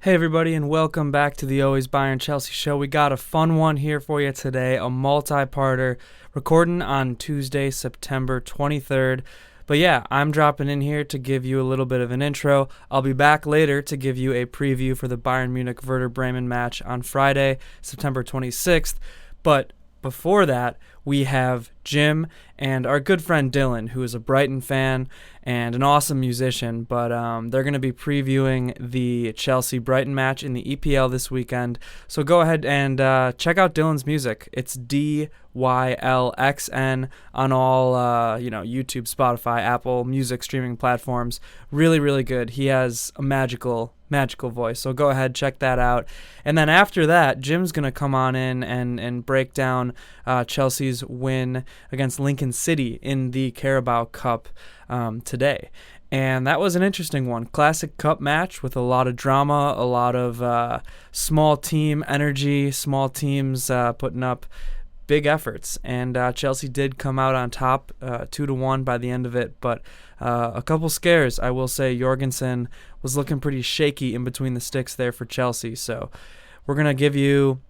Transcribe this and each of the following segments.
Hey everybody, and welcome back to the Always Bayern Chelsea show. We got a fun one here for you today, a multi-parter, recording on Tuesday, September 23rd. But yeah, I'm dropping in here to give you a little bit of an intro. I'll be back later to give you a preview for the Bayern Munich Werder Bremen match on Friday, September 26th. But before that, we have Jim and our good friend Dylan, who is a Brighton fan and an awesome musician, but they're going to be previewing the Chelsea-Brighton match in the EPL this weekend. So go ahead and check out Dylan's music. It's DYLXN on all YouTube, Spotify, Apple Music streaming platforms. Really, really good. He has a magical voice. So go ahead, check that out. And then after that, Jim's going to come on in and break down Chelsea's win against Lincoln City in the Carabao Cup today. And that was an interesting one. Classic cup match with a lot of drama, a lot of small team energy, small teams putting up big efforts. And Chelsea did come out on top 2-1 by the end of it, but a couple scares. I will say Jorgensen was looking pretty shaky in between the sticks there for Chelsea. So we're going to give you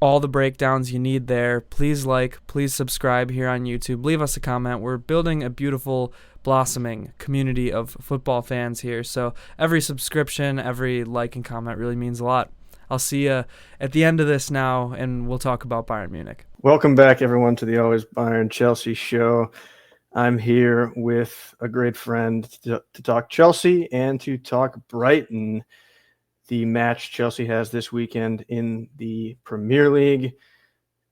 all the breakdowns you need there. Please please subscribe here on YouTube. Leave us a comment. We're building a beautiful, blossoming community of football fans here. So every subscription, every like and comment really means a lot. I'll see you at the end of this now, and we'll talk about Bayern Munich. Welcome back, everyone, to the Always Bayern Chelsea show. I'm here with a great friend to talk Chelsea and to talk Brighton, the match Chelsea has this weekend in the Premier League.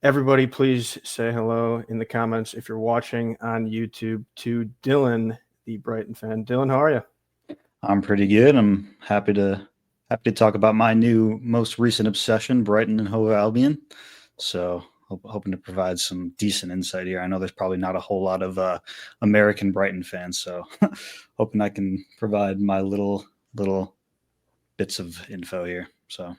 Everybody, please say hello in the comments if you're watching on YouTube to Dylan, the Brighton fan. Dylan, how are you? I'm pretty good. I'm happy to talk about my most recent obsession, Brighton and Hove Albion. So hoping to provide some decent insight here. I know there's probably not a whole lot of American Brighton fans, so hoping I can provide my little bits of info here. So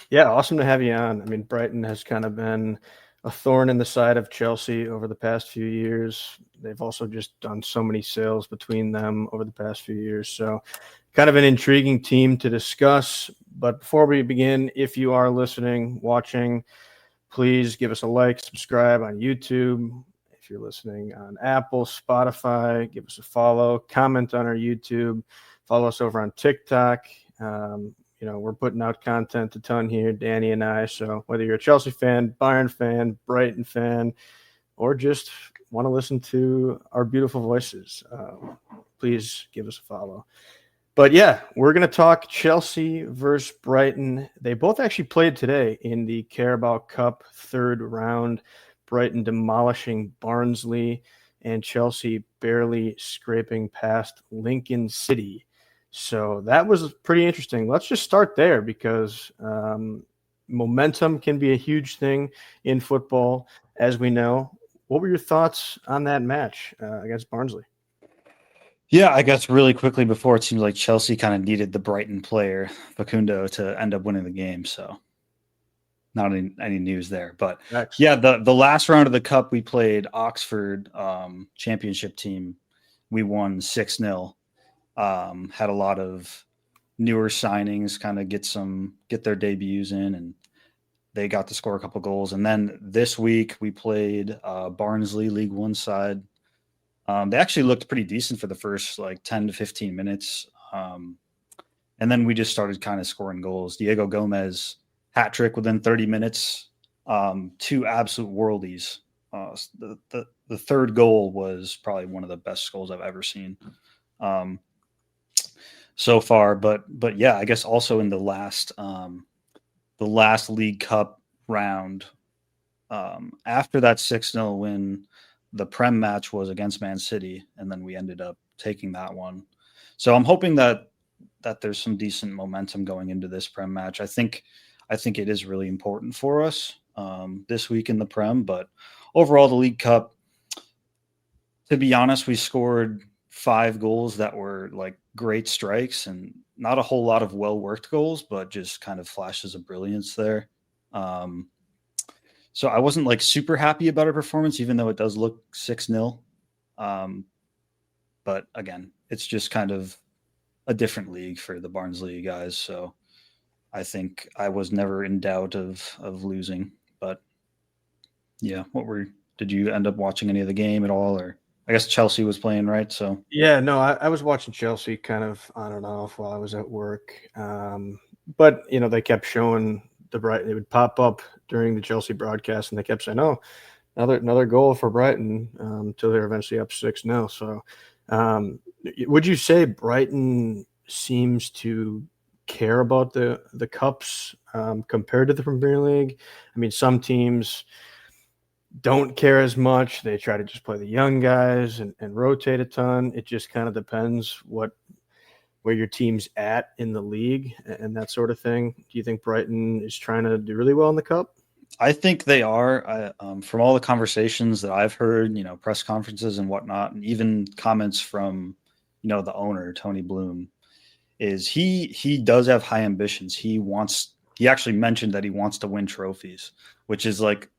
yeah, awesome to have you on. I mean, Brighton has kind of been a thorn in the side of Chelsea over the past few years. They've also just done so many sales between them over the past few years. So kind of an intriguing team to discuss. But before we begin, if you are listening, watching, please give us a like, subscribe on YouTube. If you're listening on Apple, Spotify, give us a follow, comment on our YouTube, follow us over on TikTok. We're putting out content a ton here, Danny and I. So whether you're a Chelsea fan, Bayern fan, Brighton fan, or just want to listen to our beautiful voices, please give us a follow. But yeah, we're going to talk Chelsea versus Brighton. They both actually played today in the Carabao Cup third round. Brighton demolishing Barnsley and Chelsea barely scraping past Lincoln City. So that was pretty interesting. Let's just start there because momentum can be a huge thing in football, as we know. What were your thoughts on that match against Barnsley? Yeah, I guess really quickly before, it seems like Chelsea kind of needed the Brighton player, Facundo, to end up winning the game. So not any news there. But yeah, the last round of the Cup, we played Oxford championship team. We won 6-0. Had a lot of newer signings kind of get their debuts in, and they got to score a couple goals. And then this week we played Barnsley League One side. They actually looked pretty decent for the first 10 to 15 minutes. And then we just started kind of scoring goals. Diego Gomez hat trick within 30 minutes. Two absolute worldies. The third goal was probably one of the best goals I've ever seen. So far, but yeah, I guess also in the last League Cup round, after that 6-0 win, the Prem match was against Man City, and then we ended up taking that one. So I'm hoping that there's some decent momentum going into this Prem match. I think it is really important for us this week in the Prem, but overall the League Cup, to be honest, we scored 5 goals that were great strikes and not a whole lot of well-worked goals, but just kind of flashes of brilliance there. So I wasn't super happy about our performance, even though it does look 6-0. But again, it's just kind of a different league for the Barnsley guys. So I think I was never in doubt of losing. But yeah, did you end up watching any of the game at all? Or I guess Chelsea was playing, right? So Yeah, no, I was watching Chelsea kind of on and off while I was at work. But they kept showing the Brighton. It would pop up during the Chelsea broadcast, and they kept saying, "Oh, another goal for Brighton," till they're eventually up 6-0. So, would you say Brighton seems to care about the cups compared to the Premier League? I mean, some teams don't care as much. They try to just play the young guys and rotate a ton. It just kind of depends where your team's at in the league and that sort of thing. Do you think Brighton is trying to do really well in the cup? I think they are. From all the conversations that I've heard, press conferences and whatnot, and even comments from, the owner, Tony Bloom, is he does have high ambitions. He actually mentioned that he wants to win trophies, which is like,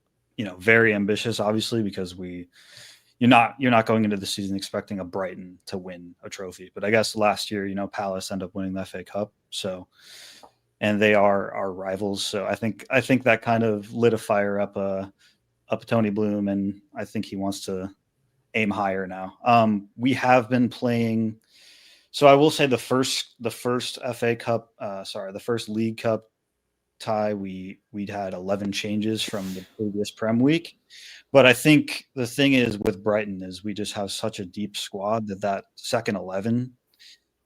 very ambitious, obviously, because you're not going into the season expecting a Brighton to win a trophy. But I guess last year, Palace ended up winning the FA Cup. So, and they are our rivals. So I think that kind of lit a fire up Tony Bloom, and I think he wants to aim higher now. We have been playing. So I will say the first FA Cup, the first League Cup tie, we'd had 11 changes from the previous Prem week. But I think the thing is with Brighton is we just have such a deep squad that second 11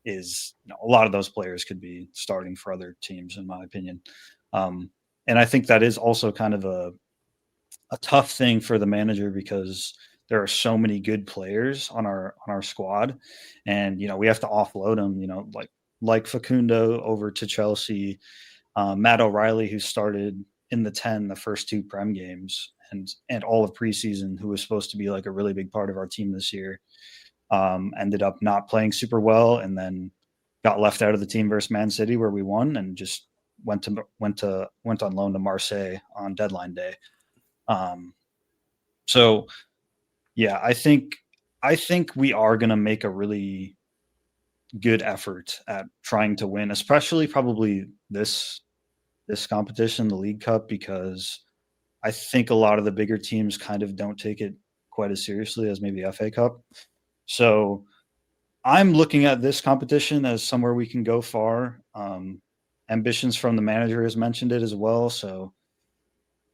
is, a lot of those players could be starting for other teams, in my opinion. And I think that is also kind of a tough thing for the manager because there are so many good players on our squad, and we have to offload them. Like Facundo over to Chelsea, Matt O'Reilly, who started in the 10 the first 2 Prem games and all of preseason, who was supposed to be like a really big part of our team this year, ended up not playing super well, and then got left out of the team versus Man City where we won, and just went on loan to Marseille on deadline day. So yeah, I think we are going to make a really good effort at trying to win, especially probably this competition, the League Cup, because I think a lot of the bigger teams kind of don't take it quite as seriously as maybe FA Cup. So I'm looking at this competition as somewhere we can go far. Ambitions from the manager has mentioned it as well. So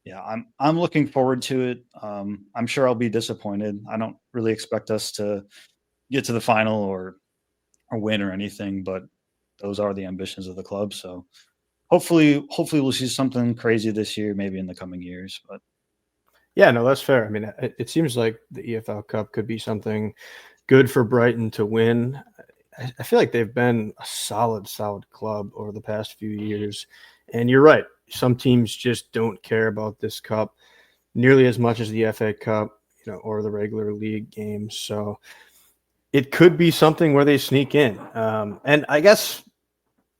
yeah, I'm looking forward to it. I'm sure I'll be disappointed. I don't really expect us to get to the final or win or anything, but those are the ambitions of the club. So hopefully we'll see something crazy this year, maybe in the coming years. But yeah, no, that's fair. I mean, it seems like the EFL Cup could be something good for Brighton to win. I feel like they've been a solid club over the past few years. And you're right. Some teams just don't care about this cup nearly as much as the FA Cup, or the regular league games. So it could be something where they sneak in. And I guess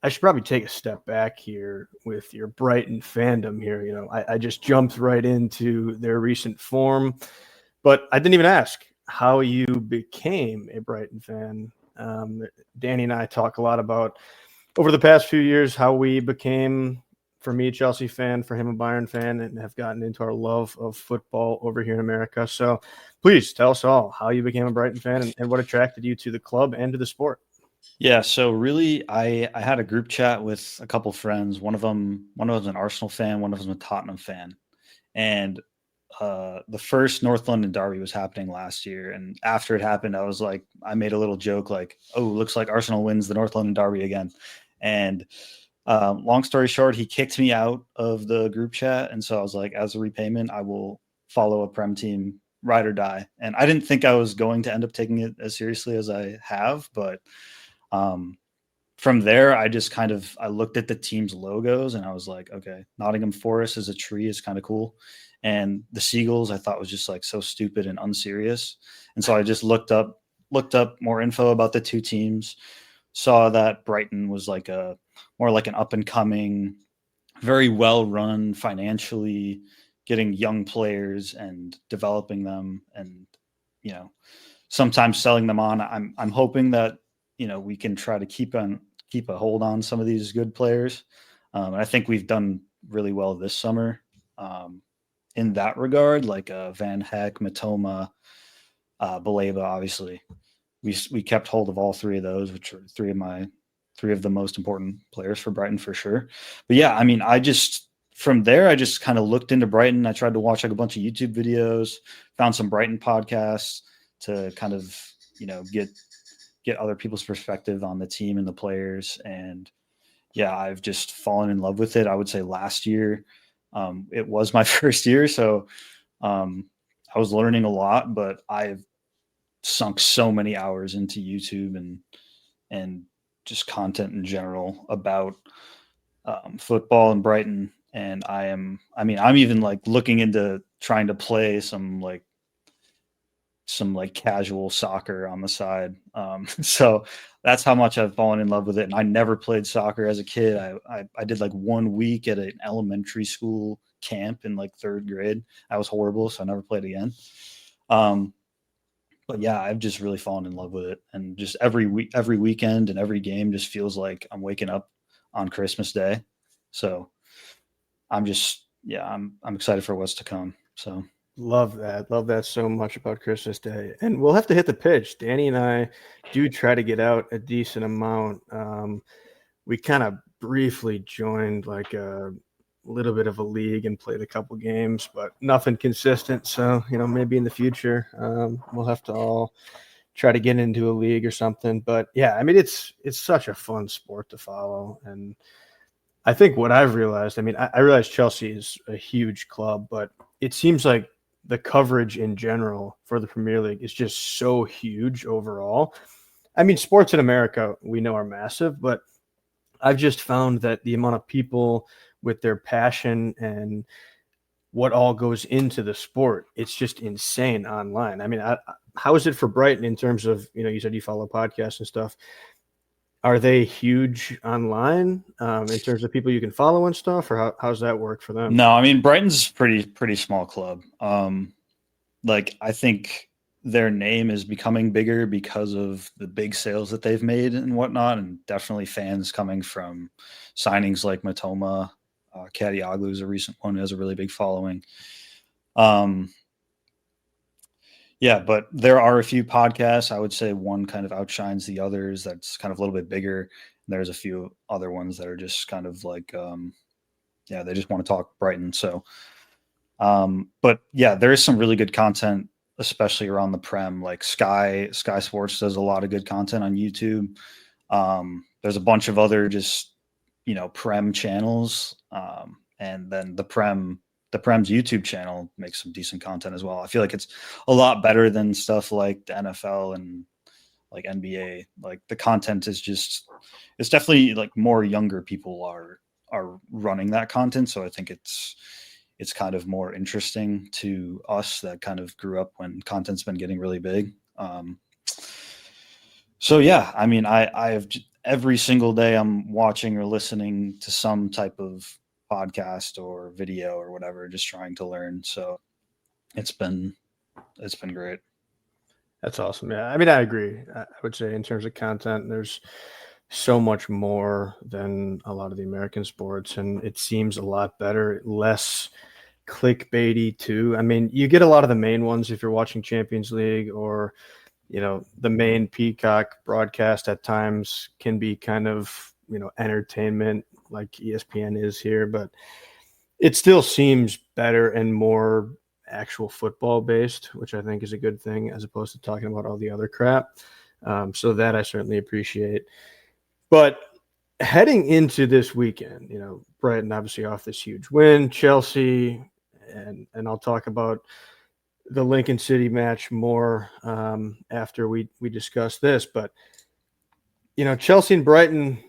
I should probably take a step back here with your Brighton fandom here. I just jumped right into their recent form, but I didn't even ask how you became a Brighton fan. Danny and I talk a lot about over the past few years how we became, for me, a Chelsea fan, for him, a Bayern fan, and have gotten into our love of football over here in America. So please tell us all how you became a Brighton fan and what attracted you to the club and to the sport. Yeah, so really, I had a group chat with a couple friends. One of them was an Arsenal fan, one of them was a Tottenham fan, and the first North London derby was happening last year. And after it happened, I made a little joke like, "Oh, looks like Arsenal wins the North London derby again." And long story short, he kicked me out of the group chat, and so I was like, as a repayment, I will follow a Prem team, ride or die. And I didn't think I was going to end up taking it as seriously as I have, but from there, I just I looked at the team's logos and I was like, okay, Nottingham Forest as a tree is kind of cool. And the Seagulls I thought was just like so stupid and unserious. And so I just looked up more info about the two teams, saw that Brighton was more like an up and coming, very well run financially, getting young players and developing them, and sometimes selling them on. I'm hoping that we can try to keep a hold on some of these good players. And I think we've done really well this summer in that regard, like Van Heck, Matoma, Baleba, obviously. We kept hold of all three of those, which are three of the most important players for Brighton for sure. But yeah, I mean, from there, I just kind of looked into Brighton. I tried to watch like a bunch of YouTube videos, found some Brighton podcasts to kind of, get other people's perspective on the team and the players. And yeah, I've just fallen in love with it. I would say last year, it was my first year. So I was learning a lot, but I've sunk so many hours into YouTube and just content in general about football and Brighton. And I'm even like looking into trying to play some casual soccer on the side. So that's how much I've fallen in love with it. And I never played soccer as a kid. I did like 1 week at an elementary school camp in like 3rd grade. I was horrible, so I never played again. But yeah, I've just really fallen in love with it. And just every weekend and every game just feels like I'm waking up on Christmas Day. So I'm excited for what's to come. So Love that so much about Christmas Day. And we'll have to hit the pitch. Danny and I do try to get out a decent amount. We kind of briefly joined like a little bit of a league and played a couple games, but nothing consistent. So, maybe in the future, we'll have to all try to get into a league or something. But yeah, I mean, it's such a fun sport to follow. And I think what I've realized, I realize Chelsea is a huge club, but it seems like the coverage in general for the Premier League is just so huge overall. I mean, sports in America, we know, are massive, but I've just found that the amount of people with their passion and what all goes into the sport, it's just insane online. I mean, how is it for Brighton in terms of, you said you follow podcasts and stuff. Are they huge online in terms of people you can follow and stuff, or how's that work for them? No, I mean, Brighton's pretty small club. I think their name is becoming bigger because of the big sales that they've made and whatnot, and definitely fans coming from signings like Matoma. Kadioglu is a recent one who has a really big following. Yeah, but there are a few podcasts. I would say one kind of outshines the others. That's kind of a little bit bigger. There's a few other ones that are just kind of like, they just want to talk Brighton. So, but yeah, there is some really good content, especially around the Prem. Like Sky Sports does a lot of good content on YouTube. There's a bunch of other just, Prem channels. And then the Prem's YouTube channel makes some decent content as well. I feel like it's a lot better than stuff like the NFL and like NBA. Like the content is it's definitely like more younger people are running that content. So I think it's kind of more interesting to us that kind of grew up when content's been getting really big. So yeah, I mean, I have every single day I'm watching or listening to some type of podcast or video or whatever, just trying to learn. So it's been great. That's awesome. Yeah. I mean, I agree. I would say in terms of content, there's so much more than a lot of the American sports, and it seems a lot better, less clickbaity too. I mean, you get a lot of the main ones if you're watching Champions League or, the main Peacock broadcast at times can be kind of, entertainment like ESPN is here, but it still seems better and more actual football based, which I think is a good thing as opposed to talking about all the other crap. So that I certainly appreciate. But heading into this weekend, Brighton obviously off this huge win, Chelsea, and I'll talk about the Lincoln City match more after we discuss this. But, Chelsea and Brighton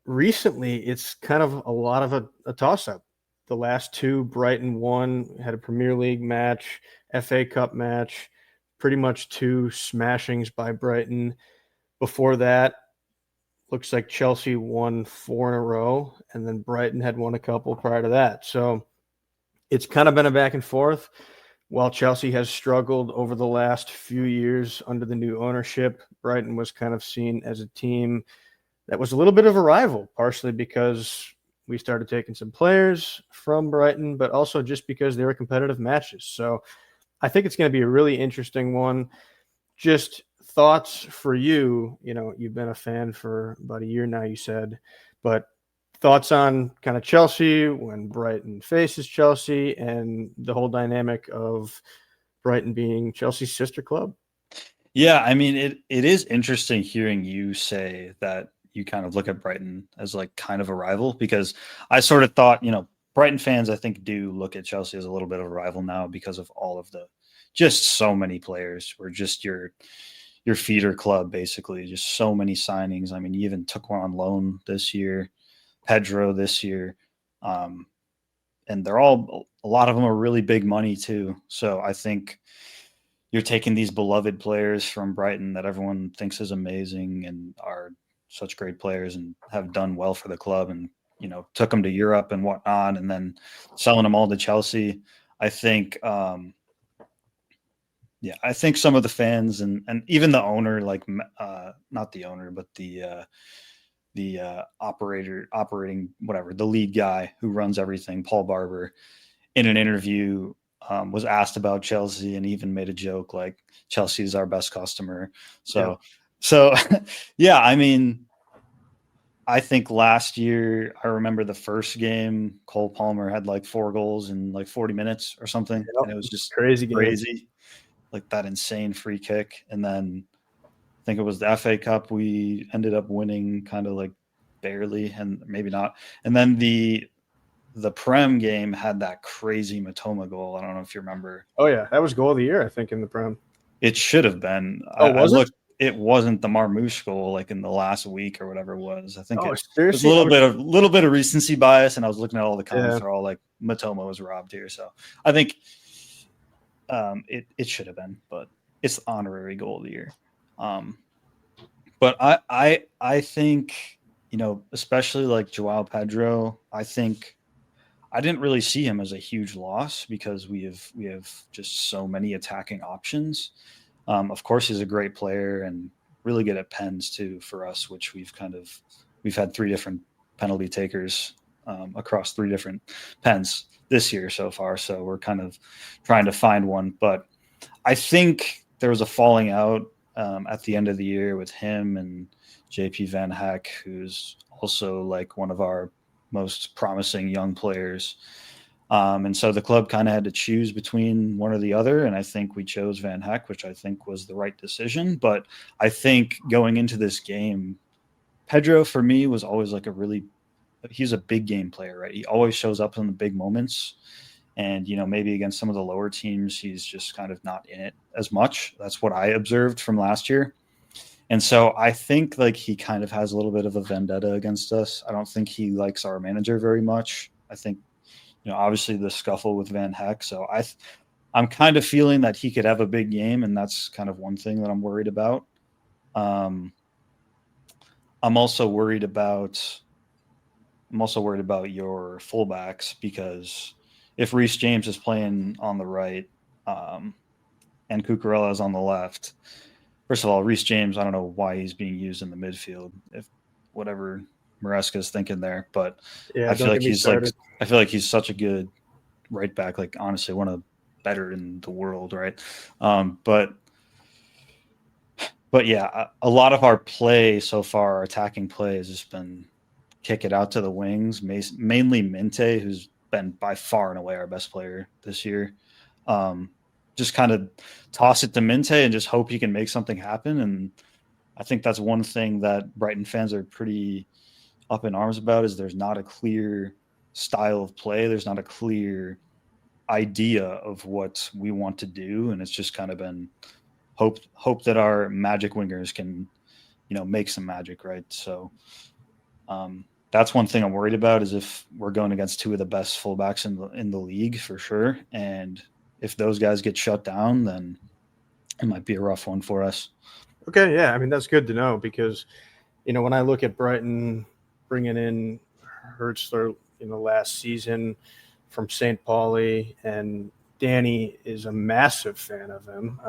recently, it's kind of a lot of a toss-up. The last two, Brighton won, had a Premier League match, FA Cup match, pretty much 2 smashings by Brighton. Before that, looks like Chelsea won 4 in a row, and then Brighton had won a couple prior to that. So it's kind of been a back and forth. While Chelsea has struggled over the last few years under the new ownership, Brighton was kind of seen as a team that was a little bit of a rival, partially because we started taking some players from Brighton, but also just because they were competitive matches. So I think it's going to be a really interesting one. Just thoughts for you. You've been a fan for about a year now, you said, but thoughts on kind of Chelsea when Brighton faces Chelsea and the whole dynamic of Brighton being Chelsea's sister club. Yeah, I mean, it is interesting hearing you say that you kind of look at Brighton as like kind of a rival, because I sort of thought, Brighton fans, I think, do look at Chelsea as a little bit of a rival now because of all of just so many players. We're just your feeder club, basically, just so many signings. I mean, you even took one on loan this year, Pedro this year. And a lot of them are really big money too. So I think you're taking these beloved players from Brighton that everyone thinks is amazing and are such great players and have done well for the club, and took them to Europe and whatnot, and then selling them all to Chelsea. I think, I think some of the fans and even the owner, like not the owner, but the operating whatever, the lead guy who runs everything, Paul Barber, in an interview was asked about Chelsea and even made a joke like Chelsea is our best customer. So yeah, I mean, I think last year, I remember the first game, Cole Palmer had like 4 goals in like 40 minutes or something. Yep. And it was just crazy, like that insane free kick. And then I think it was the FA Cup. We ended up winning kind of like barely, and maybe not. And then the Prem game had that crazy Matoma goal. I don't know if you remember. Oh yeah, that was goal of the year, I think, in the Prem. It should have been. Oh, was it? It wasn't the Marmouche goal like in the last week or whatever it was. I think it was seriously? a little bit of recency bias, and I was looking at all the comments. They're all like Matoma was robbed here. So I think it should have been, but it's the honorary goal of the year. But I think, especially like Joao Pedro, I think I didn't really see him as a huge loss because we have just so many attacking options. Of course, he's a great player and really good at pens too for us, which we've had 3 different penalty takers across 3 different pens this year so far. So we're kind of trying to find one. But I think there was a falling out at the end of the year with him and JP Van Heck, who's also like one of our most promising young players. And so the club kind of had to choose between one or the other. And I think we chose Van Heck, which I think was the right decision. But I think going into this game, Pedro for me was always like he's a big game player, right? He always shows up in the big moments. And, maybe against some of the lower teams, he's just kind of not in it as much. That's what I observed from last year. And so I think like he kind of has a little bit of a vendetta against us. I don't think he likes our manager very much. I think, obviously the scuffle with Van Heck. So I'm kind of feeling that he could have a big game, and that's kind of one thing that I'm worried about. I'm also worried about your fullbacks, because if Reece James is playing on the right and Cucurella is on the left, first of all, Reece James, I don't know why he's being used in the midfield, if whatever Maresca is thinking there, but yeah, I feel like he's such a good right back, like honestly one of the better in the world, right? But yeah, a lot of our play so far, our attacking play, has just been kick it out to the wings, mainly Minte, who's been by far and away our best player this year. Just kind of toss it to Minte and just hope he can make something happen. And I think that's one thing that Brighton fans are pretty up in arms about, is there's not a clear style of play. There's not a clear idea of what we want to do. And it's just kind of been hope that our magic wingers can, make some magic, right? So that's one thing I'm worried about, is if we're going against 2 of the best fullbacks in the league for sure. And if those guys get shut down, then it might be a rough one for us. Okay, yeah. I mean, that's good to know, because, when I look at Brighton bringing in Hurzeler, last season from St. Pauli, and Danny is a massive fan of him.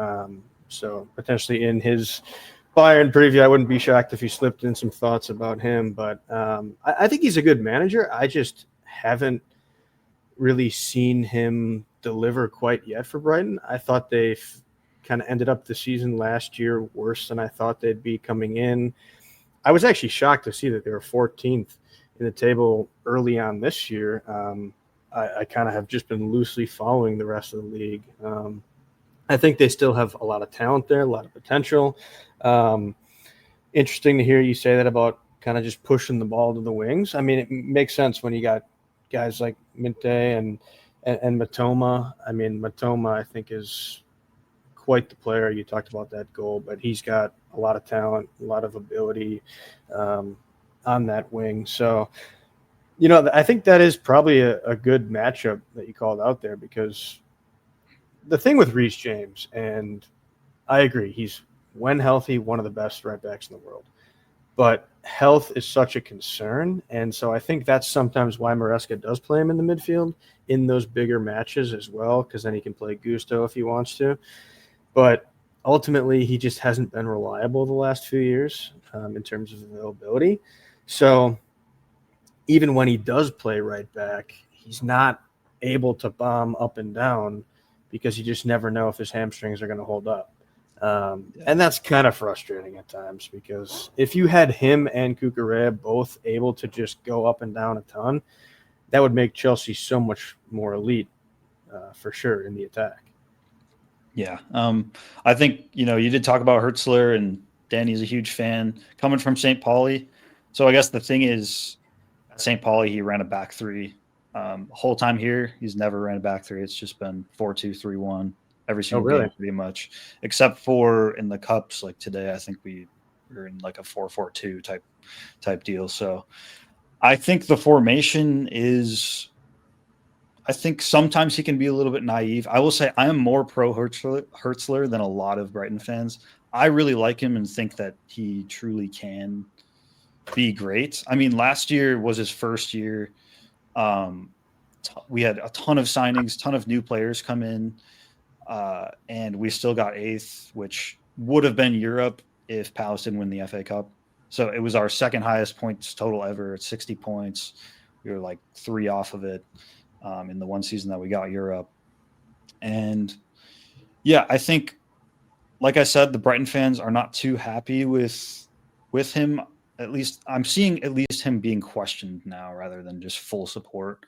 So potentially in his Bayern preview, I wouldn't be shocked if you slipped in some thoughts about him, but I think he's a good manager. I just haven't really seen him deliver quite yet for Brighton. I thought they kind of ended up the season last year worse than I thought they'd be coming in. I was actually shocked to see that they were 14th in the table early on this year. I kind of have just been loosely following the rest of the league. I think they still have a lot of talent there, a lot of potential. Interesting to hear you say that about kind of just pushing the ball to the wings. I mean, it makes sense when you got guys like Minte and Matoma. I mean, Matoma, I think, is quite the player. You talked about that goal, but he's got a lot of talent, a lot of ability on that wing. So, I think that is probably a good matchup that you called out there, because the thing with Reece James, and I agree, he's, when healthy, one of the best right backs in the world. But health is such a concern, and so I think that's sometimes why Maresca does play him in the midfield in those bigger matches as well, because then he can play Gusto if he wants to. But ultimately, he just hasn't been reliable the last few years in terms of availability. So even when he does play right back, he's not able to bomb up and down because you just never know if his hamstrings are going to hold up. And that's kind of frustrating at times, because if you had him and Cucurella both able to just go up and down a ton, that would make Chelsea so much more elite for sure in the attack. Yeah. I think, you did talk about Hurzeler, and Danny's a huge fan coming from St. Pauli. So I guess the thing is, at St. Pauli, he ran a back three. Whole time here, he's never ran a back three. It's just been 4-2-3-1 every single game, pretty much, except for in the cups. Like today, I think we were in like a 4-4-2 type deal. So I think the formation is, I think sometimes he can be a little bit naive. I will say I am more pro Hurzeler than a lot of Brighton fans. I really like him and think that he truly can be great. I mean, last year was his first year. We had a ton of signings, ton of new players come in, and we still got 8th, which would have been Europe if Palace didn't win the FA Cup. So it was our second highest points total ever at 60 points. We were like 3 off of it in the one season that we got Europe. And yeah, I think, like I said, the Brighton fans are not too happy with him. At least I'm seeing at least him being questioned now rather than just full support,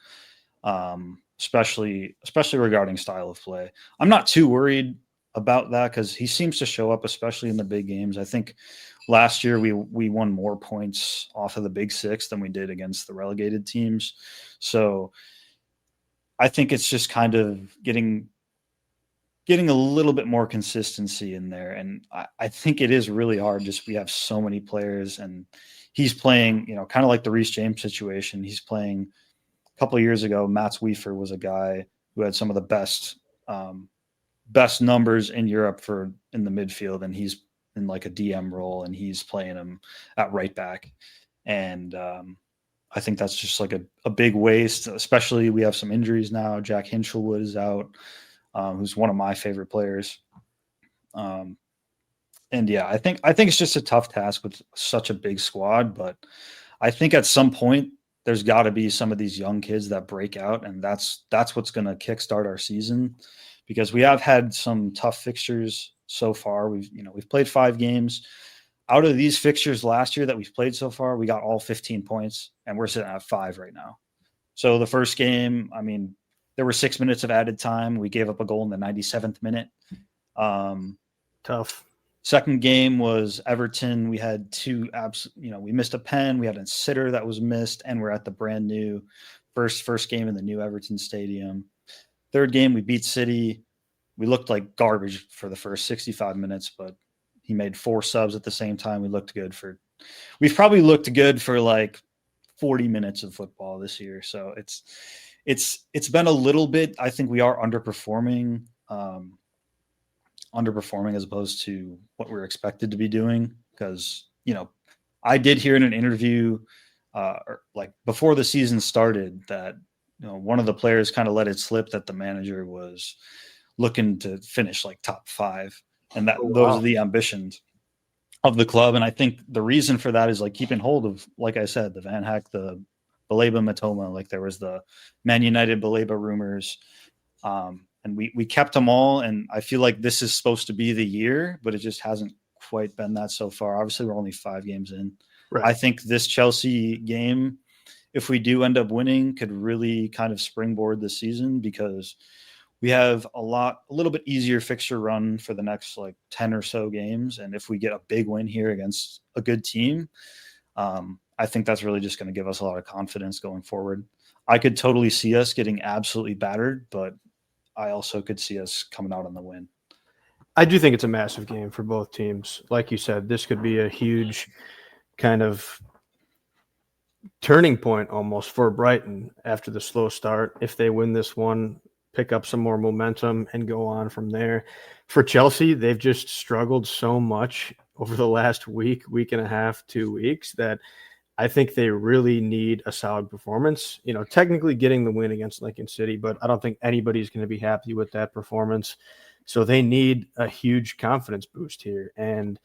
especially regarding style of play. I'm not too worried about that because he seems to show up, especially in the big games. I think last year we won more points off of the Big Six than we did against the relegated teams. So I think it's just kind of getting a little bit more consistency in there. And I think it is really hard. Just we have so many players, and he's playing, kind of like the Reece James situation. He's playing a couple of years ago. Mats Wiefer was a guy who had some of the best numbers in Europe in the midfield, and he's in like a DM role, and he's playing him at right back. And I think that's just like a big waste, especially we have some injuries now. Jack Hinchelwood is out. Who's one of my favorite players. And yeah, I think it's just a tough task with such a big squad, but I think at some point there's got to be some of these young kids that break out, and that's what's going to kickstart our season, because we have had some tough fixtures so far. We've played 5 games. Out of these fixtures last year that we've played so far, we got all 15 points, and we're sitting at 5 right now. So the first game, I mean, there were 6 minutes of added time. We gave up a goal in the 97th minute. Tough. Second game was Everton. We had 2 we missed a pen. We had a sitter that was missed, and we're at the brand new first game in the new Everton Stadium. Third game, we beat City. We looked like garbage for the first 65 minutes, but he made 4 subs at the same time. We've probably looked good for like 40 minutes of football this year. So it's been a little bit, I think we are underperforming as opposed to what we're expected to be doing. Because, I did hear in an interview like before the season started that, one of the players kind of let it slip that the manager was looking to finish like top 5, and that those are the ambitions. of the club. And I think the reason for that is like keeping hold of, like I said, the Van Hak, the Baleba Matoma, like there was the Man United Baleba rumors. And we kept them all. And I feel like this is supposed to be the year, but it just hasn't quite been that so far. Obviously, we're only 5 games in. Right. I think this Chelsea game, if we do end up winning, could really kind of springboard the season, because we have a little bit easier fixture run for the next like 10 or so games. And if we get a big win here against a good team, I think that's really just going to give us a lot of confidence going forward. I could totally see us getting absolutely battered, but I also could see us coming out on the win. I do think it's a massive game for both teams. Like you said, this could be a huge kind of turning point almost for Brighton after the slow start. If they win this one, pick up some more momentum and go on from there. For Chelsea, they've just struggled so much over the last week and a half, 2 weeks, that I think they really need a solid performance. You know, technically getting the win against Lincoln City, but I don't think anybody's going to be happy with that performance. So they need a huge confidence boost here. And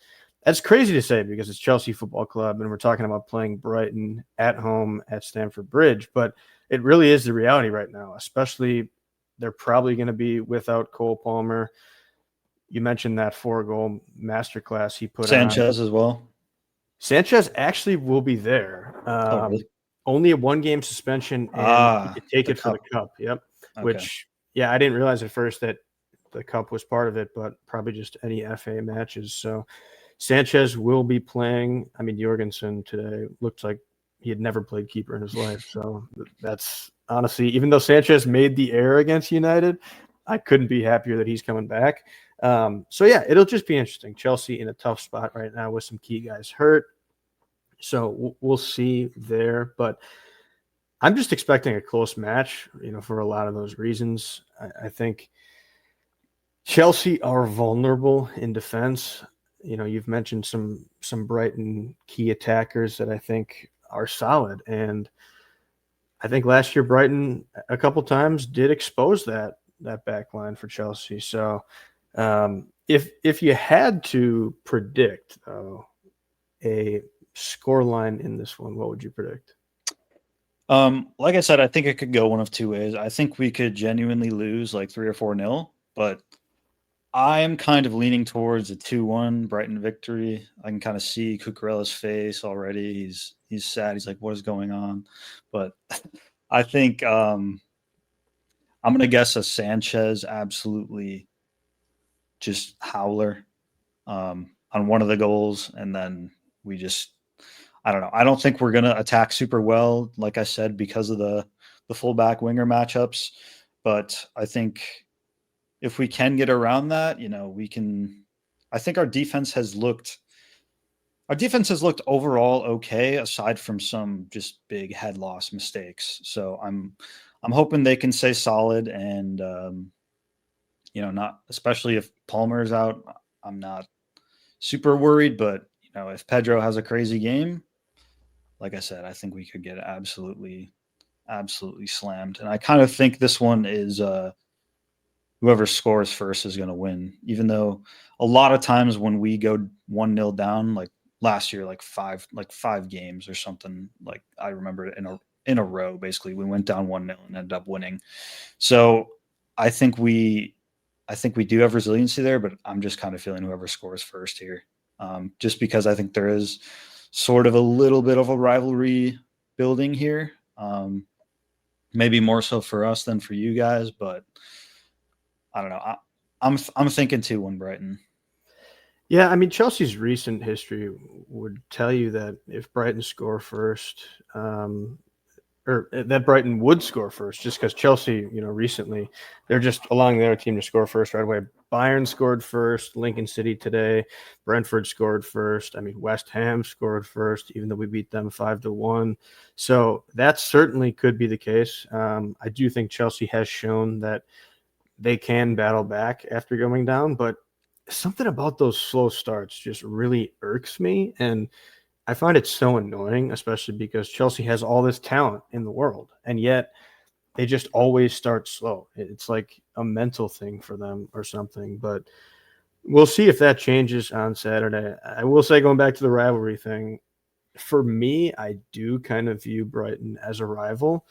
that's crazy to say because it's Chelsea Football Club and we're talking about playing Brighton at home at Stamford Bridge, but it really is the reality right now, especially they're probably going to be without Cole Palmer. You mentioned that 4-goal masterclass he put Sanchez as well. Sanchez actually will be there. Really? Only a 1-game suspension, and he could take it for the cup. Yep. Okay. Which, I didn't realize at first that the cup was part of it, but probably just any FA matches. So Sanchez will be playing. I mean, Jorgensen today looked like he had never played keeper in his life. So that's honestly, even though Sanchez made the error against United, I couldn't be happier that he's coming back. It'll just be interesting. Chelsea in a tough spot right now with some key guys hurt. So we'll see there. But I'm just expecting a close match, for a lot of those reasons. I think Chelsea are vulnerable in defense. You've mentioned some Brighton key attackers that I think are solid. And I think last year Brighton a couple times did expose that back line for Chelsea. So if you had to predict a score line in this one, what would you predict? Like I said, I think it could go one of two ways. I think we could genuinely lose like 3 or 4-0, but I'm kind of leaning towards a 2-1 Brighton victory. I can kind of see Cucurella's face already. He's sad. He's like, what is going on? But I think I'm going to guess a Sanchez absolutely just howler on one of the goals. And then we just, I don't know. I don't think we're going to attack super well, like I said, because of the fullback winger matchups. But I think if we can get around that, we can. I think our defense has looked overall okay, aside from some just big head loss mistakes. So I'm hoping they can stay solid and not, especially if Palmer's out, I'm not super worried. But if Pedro has a crazy game, like I said, I think we could get absolutely slammed. And I kind of think this one is whoever scores first is going to win, even though a lot of times when we go 1-0 down, like last year, like five games or something, like I remember it in a row, basically we went down 1-0 and ended up winning. So I think we do have resiliency there, but I'm just kind of feeling whoever scores first here, just because I think there is sort of a little bit of a rivalry building here, maybe more so for us than for you guys, but I don't know. I'm thinking 2-1 Brighton. Yeah, I mean, Chelsea's recent history would tell you that if Brighton score first, or that Brighton would score first, just because Chelsea, recently, they're just allowing their team to score first right away. Bayern scored first, Lincoln City today, Brentford scored first. I mean, West Ham scored first, even though we beat them 5-1. So that certainly could be the case. I do think Chelsea has shown that they can battle back after going down, but something about those slow starts just really irks me. And I find it so annoying, especially because Chelsea has all this talent in the world, and yet they just always start slow. It's like a mental thing for them or something. But We'll see if that changes on Saturday. I will say, going back to the rivalry thing, for me, I do kind of view Brighton as a rival.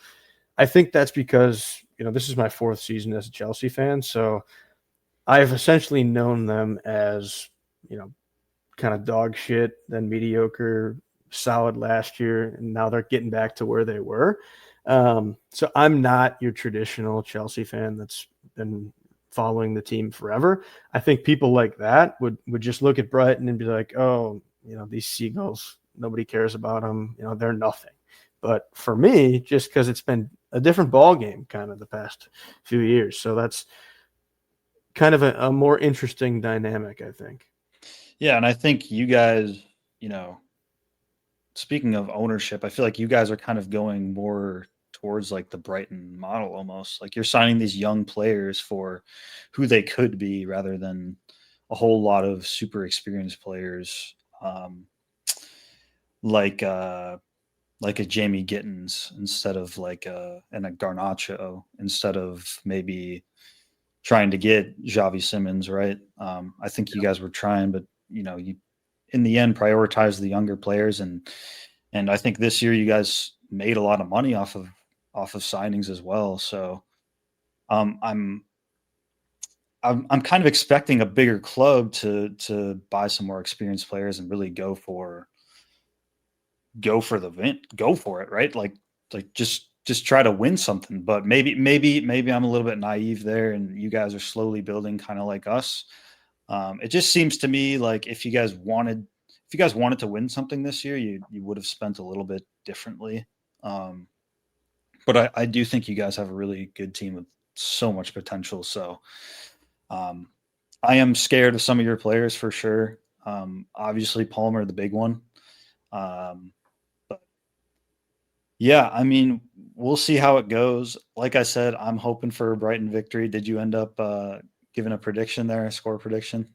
I think that's because, this is my 4th season as a Chelsea fan, so I've essentially known them as, kind of dog shit, then mediocre, solid last year, and now they're getting back to where they were. So I'm not your traditional Chelsea fan that's been following the team forever. I think people like that would just look at Brighton and be like, oh, these seagulls, nobody cares about them. They're nothing. But for me, just because it's been a different ball game kind of the past few years. So that's kind of a more interesting dynamic, I think. Yeah, and I think you guys, speaking of ownership, I feel like you guys are kind of going more towards like the Brighton model almost. Like you're signing these young players for who they could be rather than a whole lot of super experienced players like a Jamie Gittins instead of and a Garnacho instead of maybe trying to get Xavi Simons, right? I think you guys were trying, but you in the end prioritize the younger players, and I think this year you guys made a lot of money off of signings as well. So I'm kind of expecting a bigger club to buy some more experienced players and really go for it, right? Like just try to win something. But maybe I'm a little bit naive there, and you guys are slowly building kind of like us. It just seems to me like if you guys wanted to win something this year, you would have spent a little bit differently. But I do think you guys have a really good team with so much potential. So I am scared of some of your players for sure. Obviously Palmer, the big one. But yeah, I mean, we'll see how it goes. Like I said, I'm hoping for a Brighton victory. Did you end up giving a prediction there, a score prediction?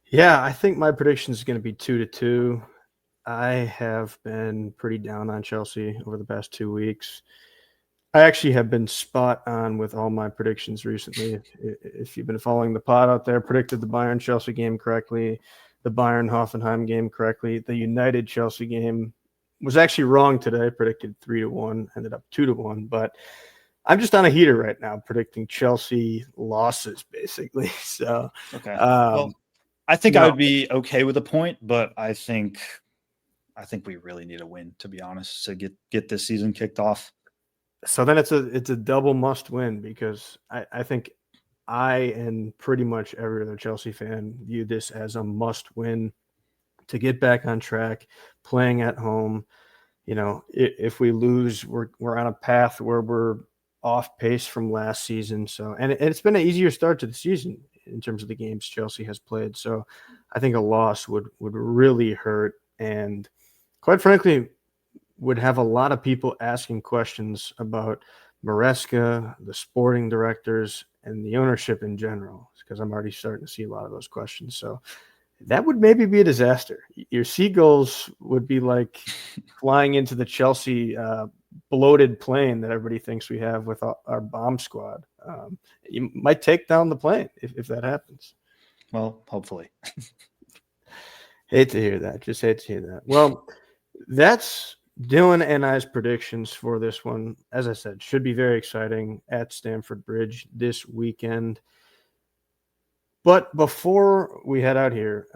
Yeah, I think my prediction is going to be 2-2. I have been pretty down on Chelsea over the past 2 weeks. I actually have been spot on with all my predictions recently. If you've been following the pod out there, predicted the Bayern Chelsea game correctly, the Bayern Hoffenheim game correctly. The United Chelsea game was actually wrong today, predicted 3-1, ended up 2-1, but I'm just on a heater right now, predicting Chelsea losses, basically. So, okay. Well, I think I would be okay with a point, but I think we really need a win, to be honest, to get this season kicked off. So then it's a double must win, because I think I and pretty much every other Chelsea fan view this as a must win to get back on track, playing at home. If we lose, we're on a path where we're off pace from last season. So, and it's been an easier start to the season in terms of the games Chelsea has played. So I think a loss would really hurt, and quite frankly, would have a lot of people asking questions about Maresca, the sporting directors, and the ownership in general, because I'm already starting to see a lot of those questions. So that would maybe be a disaster. Your seagulls would be like flying into the Chelsea bloated plane that everybody thinks we have with our bomb squad. You might take down the plane if that happens. Well, hopefully. Hate to hear that. Just hate to hear that. Well, that's Dylan and I's predictions for this one. As I said, should be very exciting at Stamford Bridge this weekend. But before we head out here,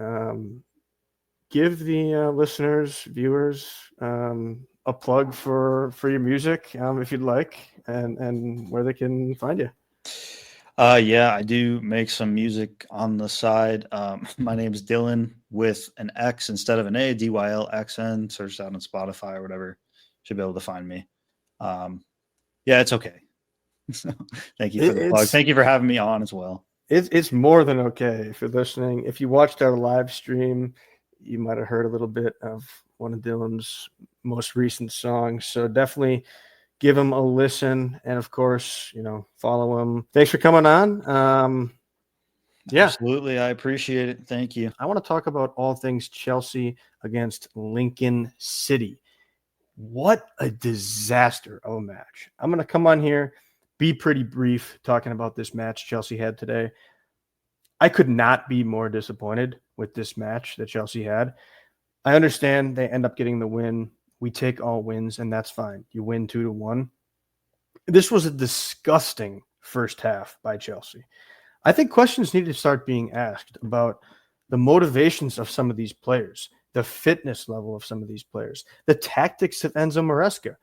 give the listeners, viewers, a plug for your music, if you'd like, and where they can find you. Yeah, I do make some music on the side. My name's Dylan with an X instead of an A, DYLXN. Search that on Spotify or whatever. Should be able to find me. Yeah, it's okay. So, thank you for the plug. Thank you for having me on as well. It's more than okay if you're listening. If you watched our live stream, you might have heard a little bit of one of Dylan's most recent songs. So definitely give him a listen, and of course, follow him. Thanks for coming on. Yeah, absolutely. I appreciate it. Thank you. I want to talk about all things Chelsea against Lincoln City. What a disaster of a match. I'm going to come on here, be pretty brief talking about this match Chelsea had today. I could not be more disappointed with this match that Chelsea had. I understand they end up getting the win. We take all wins, and that's fine. You win 2-1. This was a disgusting first half by Chelsea. I think questions need to start being asked about the motivations of some of these players, the fitness level of some of these players, the tactics of Enzo Maresca.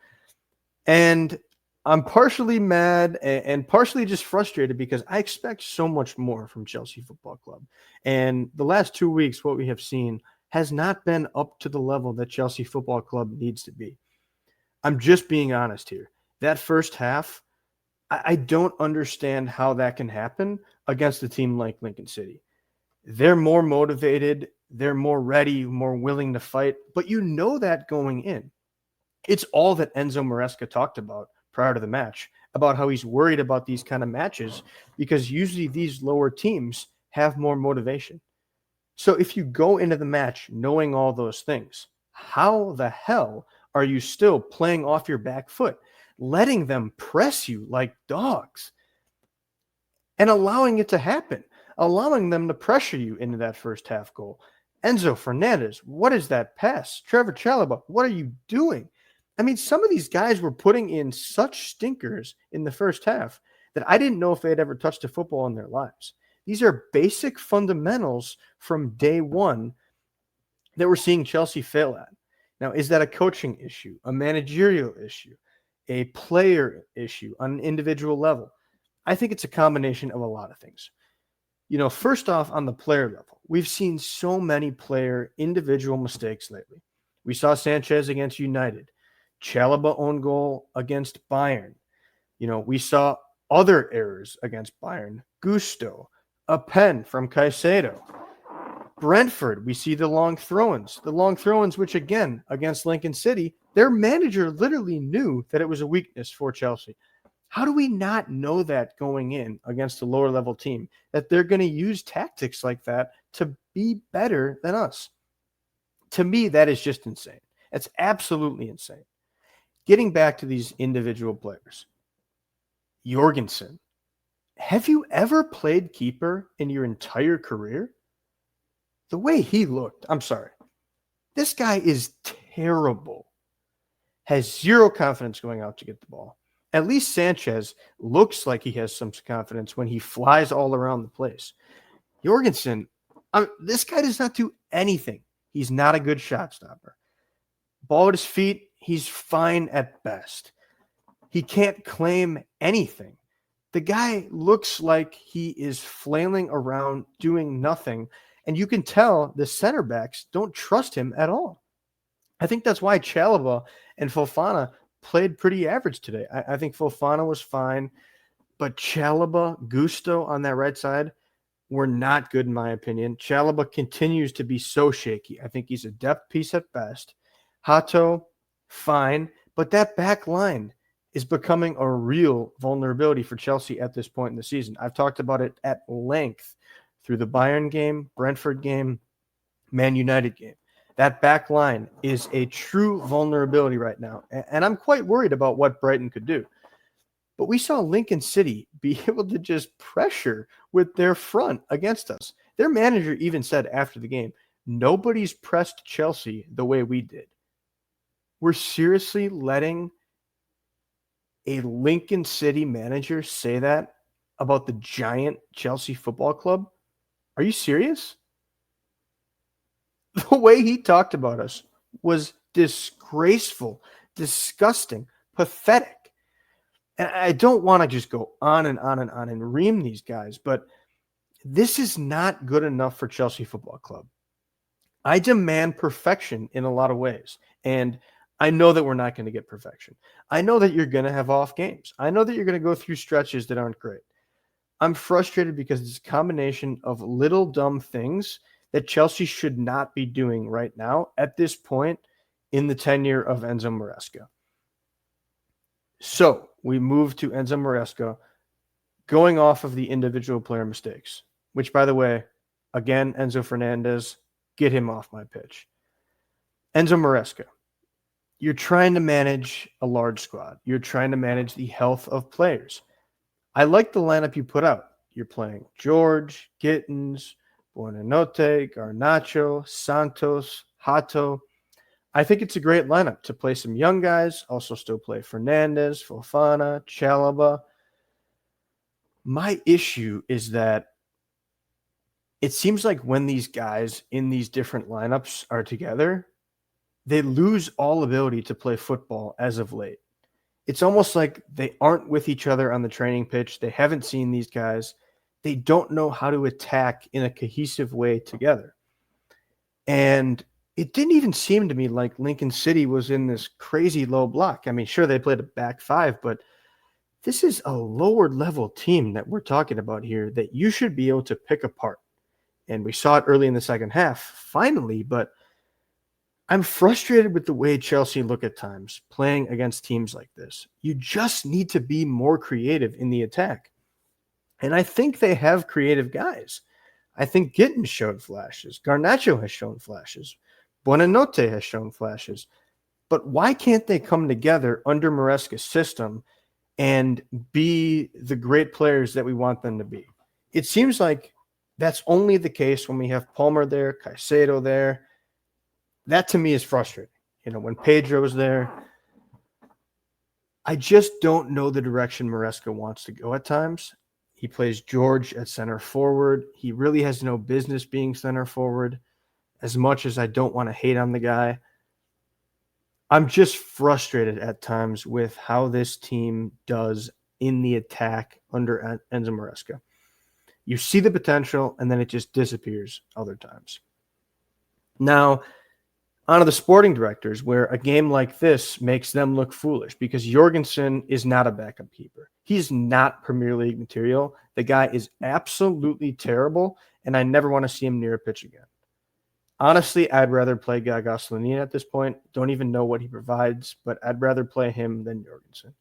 And I'm partially mad and partially just frustrated because I expect so much more from Chelsea Football Club. And the last 2 weeks, what we have seen has not been up to the level that Chelsea Football Club needs to be. I'm just being honest here. That first half, I don't understand how that can happen against a team like Lincoln City. They're more motivated, they're more ready, more willing to fight, but you know that going in. It's all that Enzo Maresca talked about prior to the match, about how he's worried about these kind of matches because usually these lower teams have more motivation. So if you go into the match knowing all those things, how the hell are you still playing off your back foot, letting them press you like dogs and allowing it to happen, allowing them to pressure you into that first half goal? Enzo Fernandez, what is that pass? Trevor Chalobah, what are you doing? I mean, some of these guys were putting in such stinkers in the first half that I didn't know if they had ever touched a football in their lives. These are basic fundamentals from day one that we're seeing Chelsea fail at. Now, is that a coaching issue, a managerial issue, a player issue on an individual level? I think it's a combination of a lot of things. First off, on the player level, we've seen so many player individual mistakes lately. We saw Sanchez against United. Chalobah own goal against Bayern. We saw other errors against Bayern. Gusto, a pen from Caicedo. Brentford, we see the long throw-ins. The long throw-ins, which again, against Lincoln City, their manager literally knew that it was a weakness for Chelsea. How do we not know that going in against a lower level team, that they're going to use tactics like that to be better than us? To me, that is just insane. It's absolutely insane. Getting back to these individual players, Jorgensen, have you ever played keeper in your entire career? The way he looked, I'm sorry. This guy is terrible. Has zero confidence going out to get the ball. At least Sanchez looks like he has some confidence when he flies all around the place. Jorgensen, this guy does not do anything. He's not a good shot stopper. Ball at his feet, he's fine at best. He can't claim anything. The guy looks like he is flailing around doing nothing, and you can tell the center backs don't trust him at all. I think that's why Chalobah and Fofana played pretty average today. I think Fofana was fine, but Chalobah, Gusto on that right side were not good in my opinion. Chalobah continues to be so shaky. I think he's a depth piece at best. Hato, fine, but that back line is becoming a real vulnerability for Chelsea at this point in the season. I've talked about it at length through the Bayern game, Brentford game, Man United game. That back line is a true vulnerability right now, and I'm quite worried about what Brighton could do. But we saw Lincoln City be able to just pressure with their front against us. Their manager even said after the game, nobody's pressed Chelsea the way we did. We're seriously letting a Lincoln City manager say that about the giant Chelsea Football Club? Are you serious? The way he talked about us was disgraceful, disgusting, pathetic. And I don't want to just go on and on and on and ream these guys, but this is not good enough for Chelsea Football Club. I demand perfection in a lot of ways. And I know that we're not going to get perfection. I know that you're going to have off games. I know that you're going to go through stretches that aren't great. I'm frustrated because it's a combination of little dumb things that Chelsea should not be doing right now at this point in the tenure of Enzo Maresca. So we move to Enzo Maresca going off of the individual player mistakes, which, by the way, again, Enzo Fernandez, get him off my pitch. Enzo Maresca, you're trying to manage a large squad. You're trying to manage the health of players. I like the lineup you put out. you're playing George, Gittins, Buonanotte, Garnacho, Santos, Hato. I think it's a great lineup to play some young guys, also still play Fernandez, Fofana, Chalaba. My issue is that it seems like when these guys in these different lineups are together, they lose all ability to play football as of late. It's almost like they aren't with each other on the training pitch. They haven't seen these guys. They don't know how to attack in a cohesive way together. And it didn't even seem to me like Lincoln City was in this crazy low block. I mean, sure, they played a back five, but this is a lower level team that we're talking about here that you should be able to pick apart. And we saw it early in the second half, finally, but I'm frustrated with the way Chelsea look at times playing against teams like this. You just need to be more creative in the attack. And I think they have creative guys. I think Gittins showed flashes. Garnacho has shown flashes. Buonanotte has shown flashes. But why can't they come together under Maresca's system and be the great players that we want them to be? It seems like that's only the case when we have Palmer there, Caicedo there. That to me is frustrating. You know, when Pedro's there, I just don't know the direction Maresca wants to go at times. He plays George at center forward. He really has no business being center forward. As much as I don't want to hate on the guy, I'm just frustrated at times with how this team does in the attack under Enzo Maresca. You see the potential, and then it just disappears other times. Now, onto the sporting directors, where a game like this makes them look foolish because Jorgensen is not a backup keeper. He's not Premier League material. The guy is absolutely terrible, and I never want to see him near a pitch again. Honestly, I'd rather play Gaga Slonina at this point. Don't even know what he provides, but I'd rather play him than Jorgensen.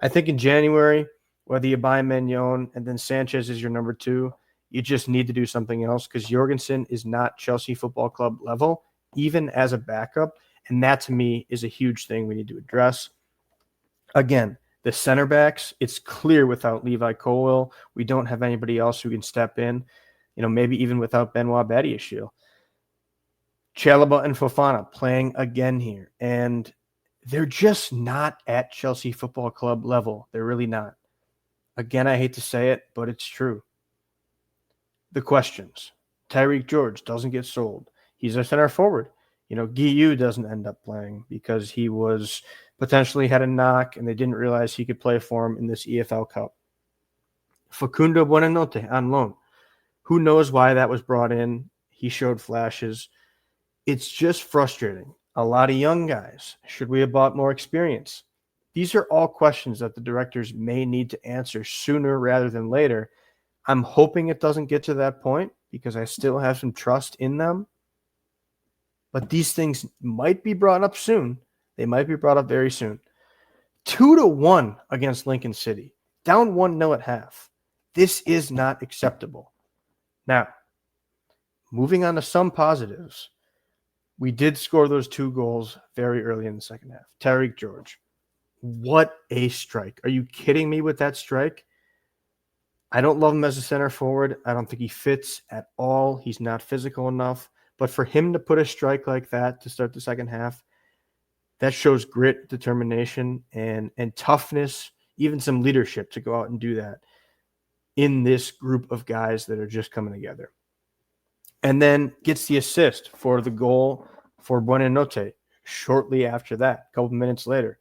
I think in January, whether you buy Mignon and then Sanchez is your number two, you just need to do something else because Jorgensen is not Chelsea Football Club level, even as a backup. And that to me is a huge thing we need to address. Again, the center backs, it's clear without Levi Colwill, we don't have anybody else who can step in, maybe even without Benoit Badiashile. Chalaba and Fofana playing again here. And they're just not at Chelsea Football Club level. They're really not. Again, I hate to say it, but it's true. The questions. Tyrique George doesn't get sold. He's a center forward. Guiu doesn't end up playing because he was potentially had a knock and they didn't realize he could play for him in this EFL Cup. Facundo Buonanotte on loan. Who knows why that was brought in? He showed flashes. It's just frustrating. A lot of young guys. Should we have bought more experience? These are all questions that the directors may need to answer sooner rather than later. I'm hoping it doesn't get to that point because I still have some trust in them. But these things might be brought up soon. They might be brought up very soon. 2-1 against Lincoln City. Down 1-0 at half. This is not acceptable. Now, moving on to some positives. We did score those 2 goals very early in the second half. Tyrique George. What a strike. Are you kidding me with that strike? I don't love him as a center forward. I don't think he fits at all. He's not physical enough. But for him to put a strike like that to start the second half, that shows grit, determination, and toughness, even some leadership to go out and do that in this group of guys that are just coming together. And then gets the assist for the goal for Buonanotte shortly after that, a couple minutes later.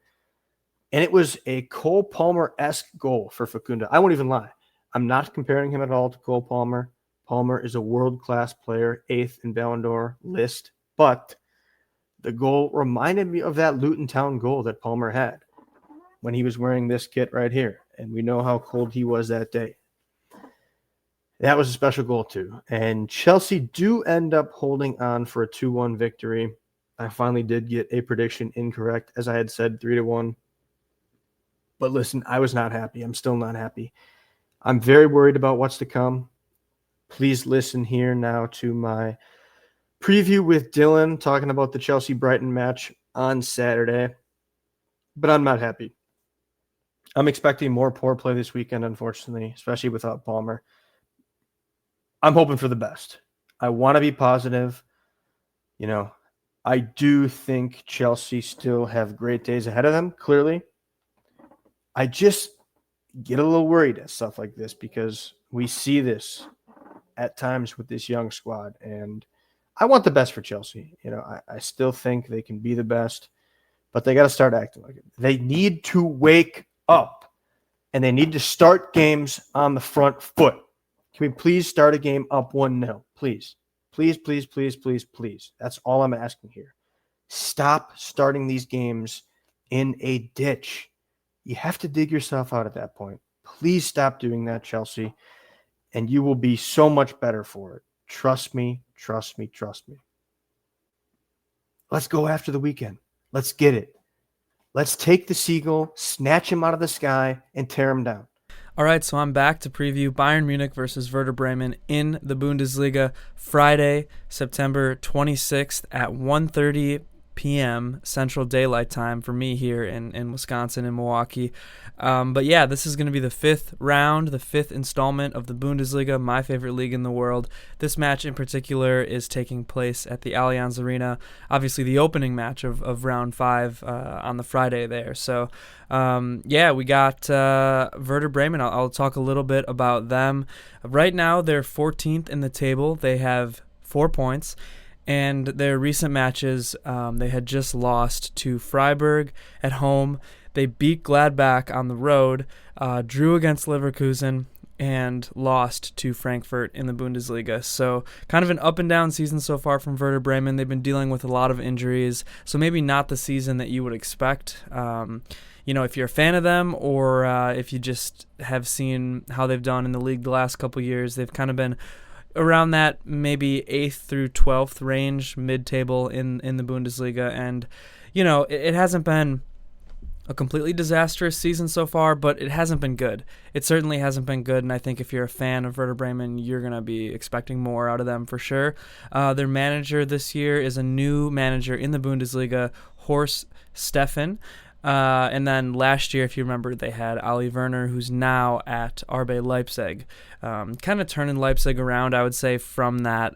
And it was a Cole Palmer-esque goal for Facundo. I won't even lie. I'm not comparing him at all to Cole Palmer. Palmer is a world-class player, 8th in Ballon d'Or list. But the goal reminded me of that Luton Town goal that Palmer had when he was wearing this kit right here. And we know how cold he was that day. That was a special goal too. And Chelsea do end up holding on for a 2-1 victory. I finally did get a prediction incorrect, as I had said 3-1. But listen, I was not happy. I'm still not happy. I'm very worried about what's to come. Please listen here now to my preview with Dylan talking about the Chelsea-Brighton match on Saturday. But I'm not happy. I'm expecting more poor play this weekend, unfortunately, especially without Palmer. I'm hoping for the best. I want to be positive. I do think Chelsea still have great days ahead of them, clearly. I just get a little worried at stuff like this because we see this at times with this young squad, and I want the best for Chelsea. I still think they can be the best, but they got to start acting like it. They need to wake up, and they need to start games on the front foot. Can we please start a game up 1-0? Please. Please, please, please, please, please. That's all I'm asking here. Stop starting these games in a ditch. You have to dig yourself out at that point. Please stop doing that, Chelsea, and you will be so much better for it. Trust me, trust me, trust me. Let's go after the weekend. Let's get it. Let's take the seagull, snatch him out of the sky, and tear him down. All right, so I'm back to preview Bayern Munich versus Werder Bremen in the Bundesliga Friday, September 26th at 1:30 p.m. Central Daylight Time for me here in Wisconsin and Milwaukee. But yeah, this is going to be the fifth round, the fifth installment of the Bundesliga, my favorite league in the world. This match in particular is taking place at the Allianz Arena, obviously the opening match of round 5 on the Friday there. So yeah, we got Werder Bremen. I'll talk a little bit about them. Right now, they're 14th in the table. They have 4 points. And their recent matches, they had just lost to Freiburg at home. They beat Gladbach on the road, drew against Leverkusen, and lost to Frankfurt in the Bundesliga. So kind of an up-and-down season so far from Werder Bremen. They've been dealing with a lot of injuries, so maybe not the season that you would expect. If you're a fan of them, or if you just have seen how they've done in the league the last couple years, they've kind of been around that maybe 8th through 12th range, mid-table in the Bundesliga. And, it hasn't been a completely disastrous season so far, but it hasn't been good. It certainly hasn't been good, and I think if you're a fan of Werder Bremen, you're going to be expecting more out of them for sure. Their manager this year is a new manager in the Bundesliga, Horst Steffen. And then last year, if you remember, they had Oli Werner, who's now at RB Leipzig. Kind of turning Leipzig around, I would say, from that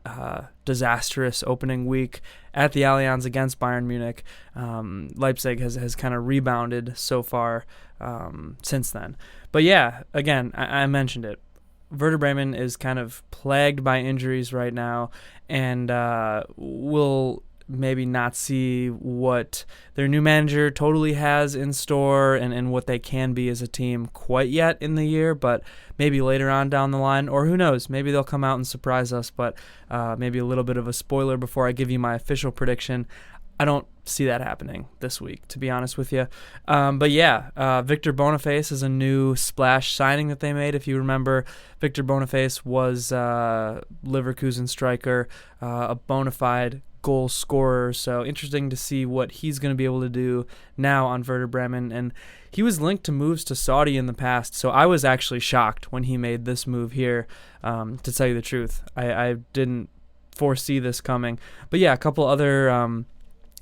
disastrous opening week at the Allianz against Bayern Munich. Leipzig has kind of rebounded so far since then. But yeah, again, I mentioned it. Werder Bremen is kind of plagued by injuries right now, and will maybe not see what their new manager totally has in store and what they can be as a team quite yet in the year, but maybe later on down the line, or who knows, maybe they'll come out and surprise us. But maybe a little bit of a spoiler before I give you my official prediction. I don't see that happening this week, to be honest with you. But yeah, Victor Boniface is a new splash signing that they made. If you remember, Victor Boniface was Leverkusen striker, a bona fide goal scorer, so interesting to see what he's going to be able to do now on Werder Bremen. And he was linked to moves to Saudi in the past, so I was actually shocked when he made this move here, to tell you the truth. I didn't foresee this coming. But yeah, a couple other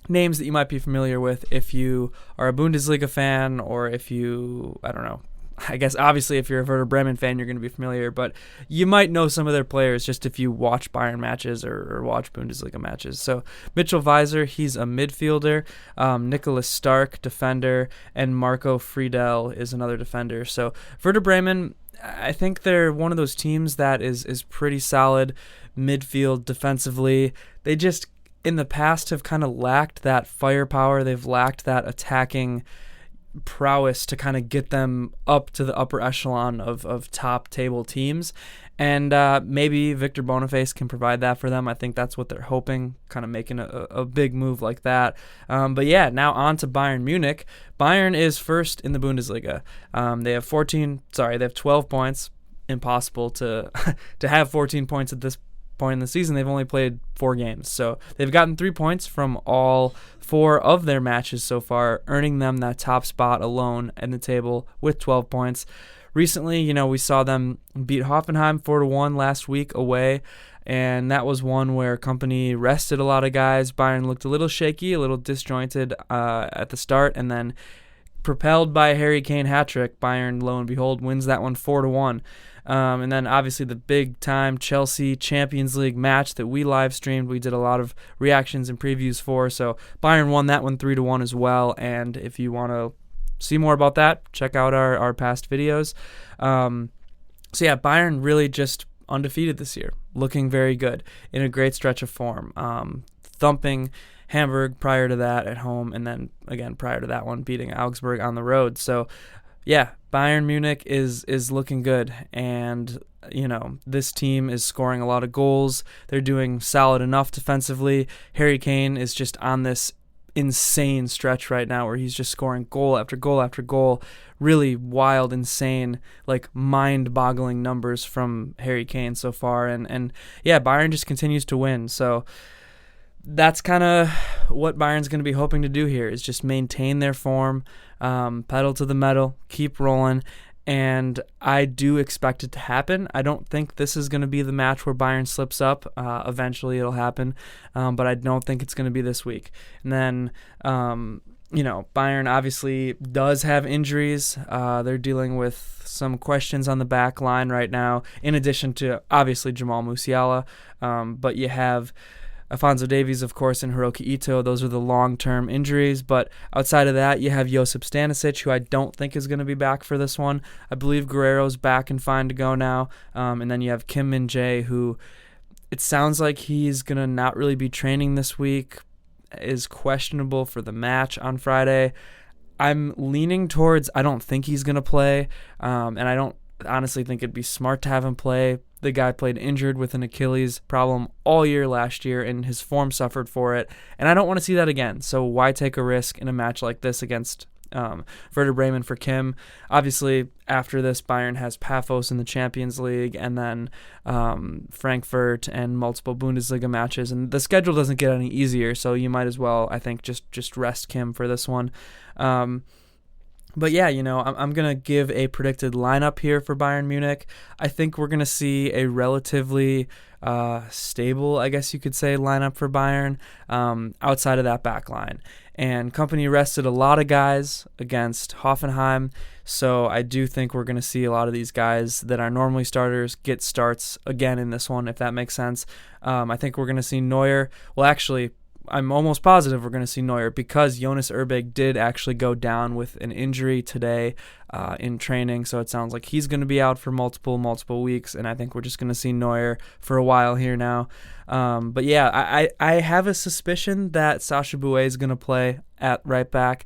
names that you might be familiar with if you are a Bundesliga fan, or if you, I don't know, I guess obviously if you're a Werder Bremen fan, you're going to be familiar, but you might know some of their players just if you watch Bayern matches or watch Bundesliga matches. So Mitchell Weiser, he's a midfielder. Nicholas Stark, defender, and Marco Friedel is another defender. So Werder Bremen, I think they're one of those teams that is pretty solid midfield defensively. They just in the past have kind of lacked that firepower. They've lacked that attacking prowess to kind of get them up to the upper echelon of top table teams, and maybe Victor Boniface can provide that for them. I think that's what they're hoping, kind of making a big move like that. But yeah, now on to Bayern Munich. Bayern is first in the Bundesliga. They have 12 points. Impossible to have 14 points at this point in the season. They've only played 4 games, so they've gotten 3 points from all 4 of their matches so far, earning them that top spot alone in the table with 12 points. Recently, we saw them beat Hoffenheim 4-1 last week away, and that was one where Kompany rested a lot of guys. Bayern looked a little shaky, a little disjointed at the start, and then propelled by a Harry Kane hat-trick, Bayern, lo and behold, wins that one 4-1. And then obviously the big time Chelsea Champions League match that we live streamed. We did a lot of reactions and previews for. So Bayern won that one 3-1 as well. And if you want to see more about that, check out our past videos. So yeah, Bayern really just undefeated this year, looking very good in a great stretch of form. Thumping Hamburg prior to that at home, and then again prior to that one beating Augsburg on the road. So yeah, Bayern Munich is looking good, and this team is scoring a lot of goals. They're doing solid enough defensively. Harry Kane is just on this insane stretch right now where he's just scoring goal after goal after goal. Really wild, insane, like mind-boggling numbers from Harry Kane so far. And yeah, Bayern just continues to win. So that's kind of what Bayern's going to be hoping to do here, is just maintain their form, pedal to the metal, keep rolling. And I do expect it to happen. I don't think this is going to be the match where Bayern slips up. Eventually it'll happen, but I don't think it's going to be this week. And then, Bayern obviously does have injuries. They're dealing with some questions on the back line right now, in addition to obviously Jamal Musiala. But you have Alphonso Davies, of course, and Hiroki Ito. Those are the long-term injuries. But outside of that, you have Josip Stanisic, who I don't think is going to be back for this one. I believe Guerrero's back and fine to go now. And then you have Kim Min-jae, who it sounds like he's going to not really be training this week, is questionable for the match on Friday. I'm leaning towards I don't think he's going to play, and I don't honestly think it'd be smart to have him play. The guy played injured with an Achilles problem all year last year, and his form suffered for it, and I don't want to see that again. So why take a risk in a match like this against Werder Bremen for Kim? Obviously, after this, Bayern has Paphos in the Champions League, and then Frankfurt and multiple Bundesliga matches, and the schedule doesn't get any easier, so you might as well, I think, just rest Kim for this one. But yeah, I'm going to give a predicted lineup here for Bayern Munich. I think we're going to see a relatively stable, I guess you could say, lineup for Bayern outside of that back line. And Company rested a lot of guys against Hoffenheim, so I do think we're going to see a lot of these guys that are normally starters get starts again in this one, if that makes sense. I think we're going to see Neuer. Well, actually, I'm almost positive we're going to see Neuer, because Jonas Erbig did actually go down with an injury today in training, so it sounds like he's going to be out for multiple weeks, and I think we're just going to see Neuer for a while here now. But yeah, I have a suspicion that Sacha Boey is going to play at right back.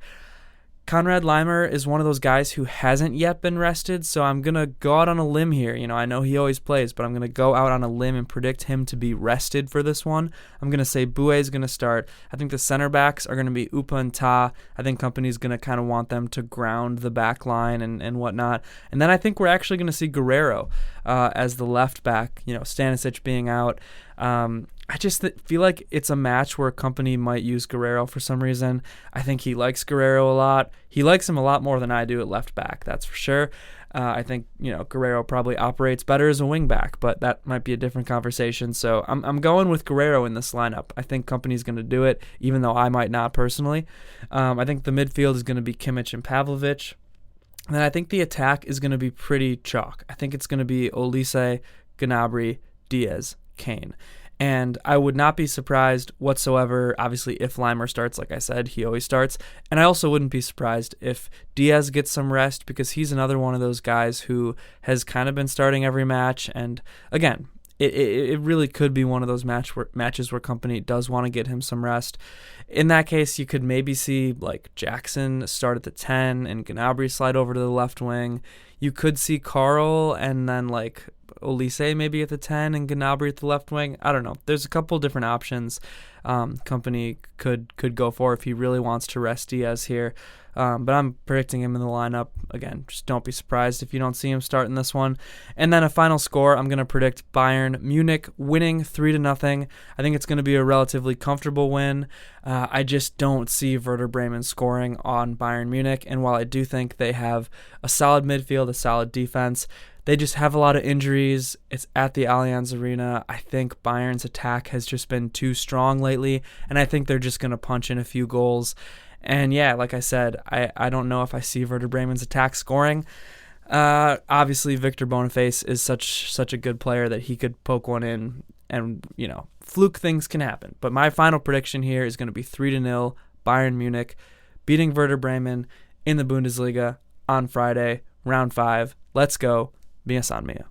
Konrad Laimer is one of those guys who hasn't yet been rested, so I'm going to go out on a limb here. I know he always plays, but I'm going to go out on a limb and predict him to be rested for this one. I'm going to say Boey is going to start. I think the center backs are going to be Upa and Ta. I think Company's going to kind of want them to ground the back line and whatnot. And then I think we're actually going to see Guerrero as the left back, Stanisic being out. I just feel like it's a match where Company might use Guerrero for some reason. I think he likes Guerrero a lot. He likes him a lot more than I do at left back, that's for sure. I think Guerrero probably operates better as a wing back, but that might be a different conversation. So I'm going with Guerrero in this lineup. I think Company's going to do it, even though I might not personally. I think the midfield is going to be Kimmich and Pavlovic. And then I think the attack is going to be pretty chalk. I think it's going to be Olise, Gnabry, Diaz, Kane. And I would not be surprised whatsoever, obviously, if Laimer starts. Like I said, he always starts. And I also wouldn't be surprised if Diaz gets some rest, because he's another one of those guys who has kind of been starting every match. And again, it really could be one of those matches where Company does want to get him some rest. In that case, you could maybe see like Jackson start at the 10 and Gnabry slide over to the left wing. You could see Carl and then like Olise maybe at the 10 and Gnabry at the left wing. I don't know. There's a couple different options Company could go for if he really wants to rest Diaz here. But I'm predicting him in the lineup. Again, just don't be surprised if you don't see him start in this one. And then a final score, I'm going to predict Bayern Munich winning 3-0. I think it's going to be a relatively comfortable win. I just don't see Werder Bremen scoring on Bayern Munich. And while I do think they have a solid midfield, a solid defense, they just have a lot of injuries. It's at the Allianz Arena. I think Bayern's attack has just been too strong lately, and I think they're just going to punch in a few goals. And yeah, like I said, I don't know if I see Werder Bremen's attack scoring. Obviously, Victor Boniface is such a good player that he could poke one in, and fluke things can happen. But my final prediction here is going to be 3-0 Bayern Munich, beating Werder Bremen in the Bundesliga on Friday, round 5. Let's go, Mia San Mia.